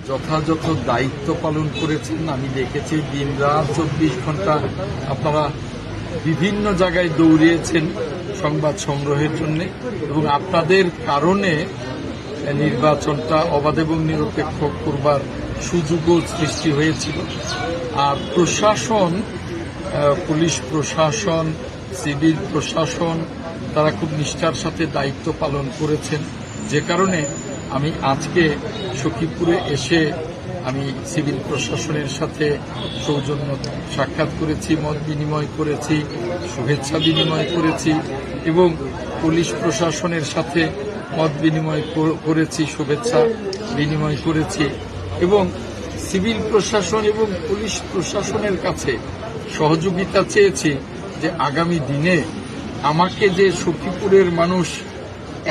যথাযথ দায়িত্ব পালন করেছেন। আমি দেখেছি দিনরাত 24 ঘন্টা আপনারা বিভিন্ন জায়গায় দৌড়িয়েছেন সংবাদ সংগ্রহের জন্য, এবং আপনাদের কারণে নির্বাচনটা অবাধ এবং নিরপেক্ষ করবার সুযোগও সৃষ্টি হয়েছিল। আর প্রশাসন, পুলিশ প্রশাসন, সিভিল প্রশাসন, তারা খুব নিষ্ঠার সাথে দায়িত্ব পালন করেছেন, যে কারণে আমি আজকে সখীপুরে এসে আমি সিভিল প্রশাসনের সাথে সৌজন্য সাক্ষাৎ করেছি, মত বিনিময় করেছি, শুভেচ্ছা বিনিময় করেছি, এবং পুলিশ প্রশাসনের সাথে মত বিনিময় করেছি, শুভেচ্ছা বিনিময় করেছি, এবং সিভিল প্রশাসন এবং পুলিশ প্রশাসনের কাছে সহযোগিতা চেয়েছি যে আগামী দিনে আমাকে যে সখীপুরের মানুষ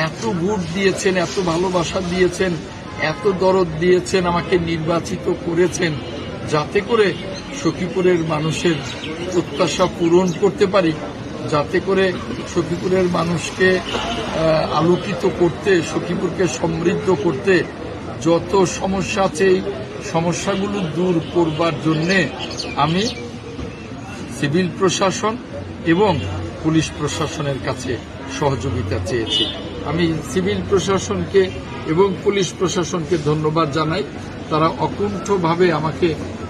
এত ভোট দিয়েছেন, এত ভালোবাসা দিয়েছেন, এত দরদ দিয়েছেন, আমাকে নির্বাচিত করেছেন, যাতে করে সখীপুরের মানুষের প্রত্যাশা পূরণ করতে পারি, যাতে করে সখীপুরের মানুষকে আলোকিত করতে, সখীপুরকে সমৃদ্ধ করতে যত সমস্যা আছে এই সমস্যাগুলো দূর করবার জন্যে আমি সিভিল প্রশাসন এবং পুলিশ প্রশাসনের কাছে সহযোগিতা চেয়েছি। আমি সিভিল প্রশাসনকে এবং পুলিশ প্রশাসনকে ধন্যবাদ জানাই। তারা অকুণ্ঠভাবে আমাকে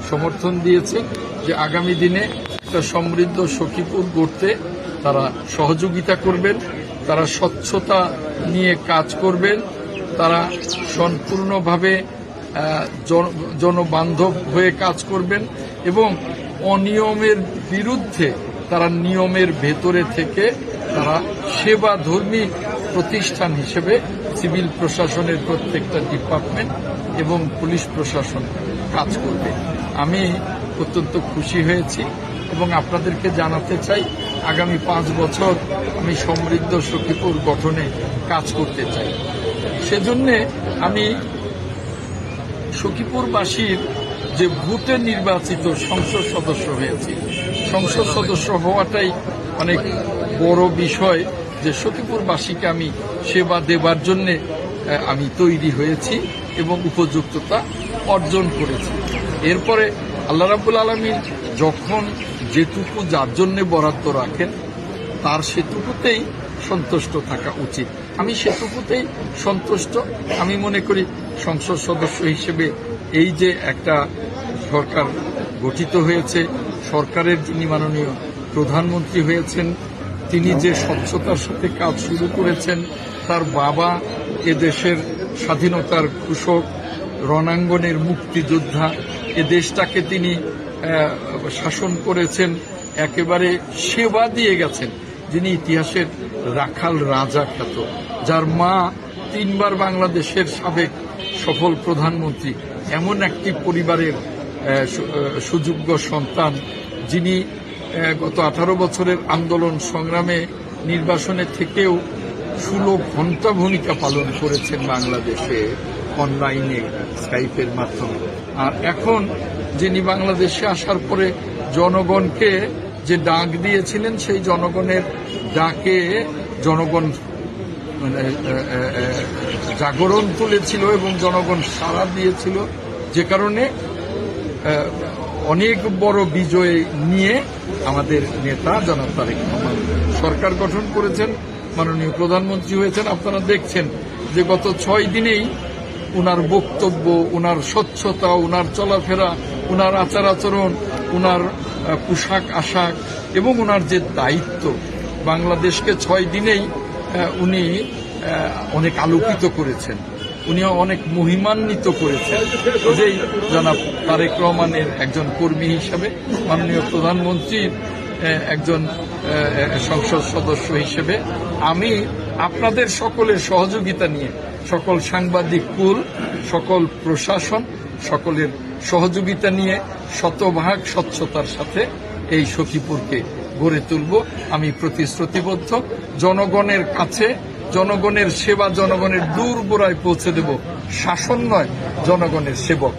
সমর্থন দিয়েছে যে আগামী দিনে একটা সমৃদ্ধ সখীপুর গড়তে তারা সহযোগিতা করবেন, তারা স্বচ্ছতা নিয়ে কাজ করবেন, তারা সম্পূর্ণভাবে জনবান্ধব হয়ে কাজ করবেন, এবং অনিয়মের বিরুদ্ধে তারা নিয়মের ভেতরে থেকে তারা সেবাধর্মী প্রতিষ্ঠান হিসেবে সিভিল প্রশাসনের প্রত্যেকটা ডিপার্টমেন্ট এবং পুলিশ প্রশাসন কাজ করবে। আমি অত্যন্ত খুশি হয়েছি এবং আপনাদেরকে জানাতে চাই আগামী 5 বছর আমি সমৃদ্ধ সখীপুর গঠনে কাজ করতে চাই। সেজন্য আমি সখীপুরবাসীর যে ভোটে নির্বাচিত সংসদ সদস্য হয়েছি, সংসদ সদস্য হওয়াটাই অনেক বড় বিষয়, যে সখীপুরবাসীকে আমি সেবা দেবার জন্য আমি তৈরি হয়েছি এবং উপযুক্ততা অর্জন করেছি। এরপরে আল্লাহ রাব্বুল আলামিন যখন যেটুকু যার জন্য বরাদ্দ রাখেন তার সেটুকুতেই সন্তুষ্ট থাকা উচিত। আমি সেটুকুতেই সন্তুষ্ট। আমি মনে করি সংসদ সদস্য হিসেবে এই যে একটা সরকার গঠিত হয়েছে, সরকারের যিনি মাননীয় প্রধানমন্ত্রী হয়েছেন, তিনি যে স্বচ্ছতার সাথে কাজ শুরু করেছেন, তার বাবা এদেশের স্বাধীনতার ঘোষক, রণাঙ্গনের মুক্তিযোদ্ধা, এ দেশটাকে তিনি শাসন করেছেন, একেবারে সেবা দিয়ে গেছেন, যিনি ইতিহাসের রাখাল রাজা খ্যাত, যার মা 3 বার বাংলাদেশের সাবেক সফল প্রধানমন্ত্রী, এমন একটি পরিবারের সুযোগ্য সন্তান, যিনি গত 18 বছরের আন্দোলন সংগ্রামে নির্বাসনে থেকেও 16 ঘণ্টা ভূমিকা পালন করেছেন বাংলাদেশে অনলাইনে স্কাইপের মাধ্যমে। আর এখন যিনি বাংলাদেশে আসার পরে জনগণকে যে ডাক দিয়েছিলেন, সেই জনগণের ডাকে জনগণ জাগরণ তুলেছিল এবং জনগণ সাড়া দিয়েছিল, যে কারণে অনেক বড় বিজয় নিয়ে আমাদের নেতা জনাব তারেক রহমান সরকার গঠন করেছেন, মাননীয় প্রধানমন্ত্রী হয়েছেন। আপনারা দেখছেন যে গত 6 দিনেই উনার বক্তব্য, উনার স্বচ্ছতা, উনার চলাফেরা, উনার আচার আচরণ, উনার পোশাক আশাক এবং উনার যে দায়িত্ব, বাংলাদেশকে 6 দিনেই উনি অনেক আলোকিত করেছেন, উনি অনেক মহিমান্বিত করেছেন। যেই জনাব তারেক রহমানের একজন কর্মী হিসেবে, মাননীয় প্রধানমন্ত্রীর একজন সংসদ সদস্য হিসেবে আমি আপনাদের সকলের সহযোগিতা নিয়ে, সকল সাংবাদিক কুল, সকল প্রশাসন, সকলের সহযোগিতা নিয়ে শতভাগ স্বচ্ছতার সাথে এই সখীপুরকে গড়ে তুলব। আমি প্রতিশ্রুতিবদ্ধ। জনগণের কাছে জনগণের সেবা, জনগণের দূর গোড়ায় পৌঁছে দেব। শাসন নয়, জনগণের সেবক।